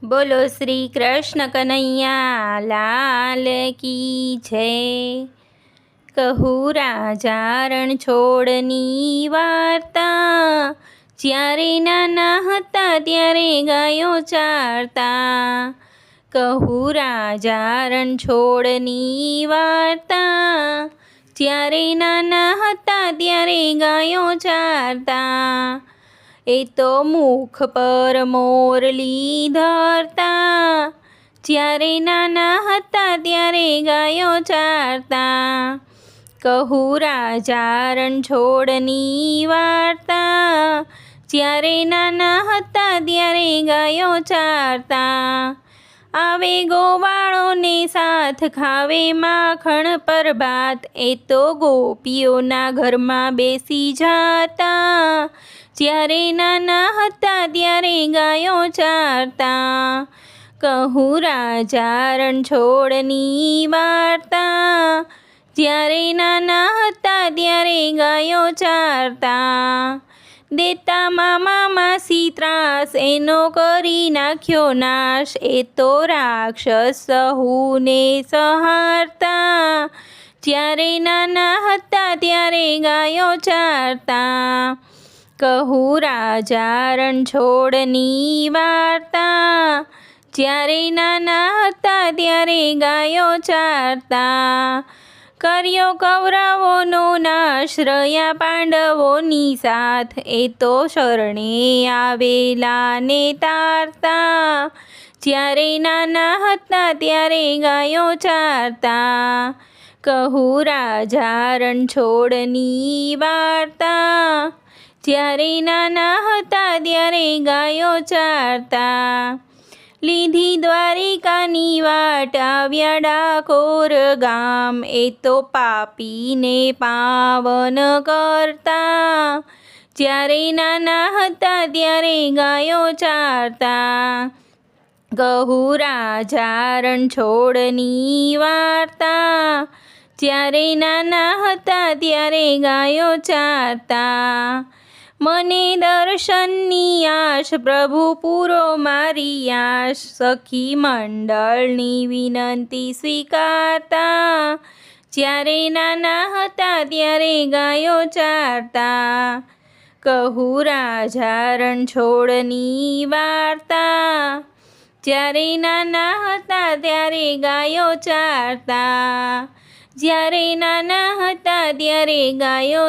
બોલો શ્રી કૃષ્ણ કનૈયા લાલ કી જય। કહું રાજા રણછોડની વાર્તા, જ્યારે નાના હતા ત્યારે ગાયો ચારતા। કહું રાજા રણછોડની વાર્તા, જ્યારે નાના હતા ત્યારે ગાયો ચારતા। એ તો મુખ પર મોરલી ધરતા, જ્યારે નાના હતા ત્યારે ગાયો ચારતા। કહું રાજા રણછોડની વાર્તા, જ્યારે નાના હતા ત્યારે ગાયો ચારતા। આવે ગોવાળોને સાથ, ખાવે માખણ પર ભાત, એ તો ગોપીઓના ઘરમાં બેસી જાતા, જ્યારે નાના હતા ત્યારે ગાયો ચારતા। કહું રાજા રણછોડની વાર્તા, જ્યારે નાના હતા ત્યારે ગાયો ચારતા। દેતા મામા માસી ત્રાસ, એનો કરી નાખ્યો નાશ, એ તો રાક્ષસ સહુને સંહારતા, જ્યારે નાના હતા ત્યારે ગાયો ચારતા। કહું રાજા રણછોડની વાર્તા, જ્યારે નાના હતા ત્યારે ગાયો ચારતા। કર્યો કૌરવોનો નાશ, રહ્યા પાંડવોની સાથ, એ તો શરણે આવેલાને તારતા, જ્યારે નાના હતા ત્યારે ગાયો ચારતા। કહું રાજા રણછોડની વાર્તા, જ્યારે નાના હતા ત્યારે ગાયો ચારતા। લીધી દ્વારિકાની વાટ, આવ્યા ડાકોર ગામ, એ તો પાપીને પાવન કરતા, જ્યારે નાના હતા ત્યારે ગાયો ચારતા। કહું રાજા રણછોડની વાર્તા, જ્યારે નાના હતા ત્યારે ગાયો ચારતા। મને દર્શનની આશ, પ્રભુ પૂરો મારી આશ, સખી મંડળની વિનંતી સ્વીકારતા, જ્યારે નાના હતા ત્યારે ગાયો ચારતા। કહું રાજા રણછોડની વાર્તા, જ્યારે નાના હતા ત્યારે ગાયો ચારતા, જ્યારે નાના હતા ત્યારે ગાયો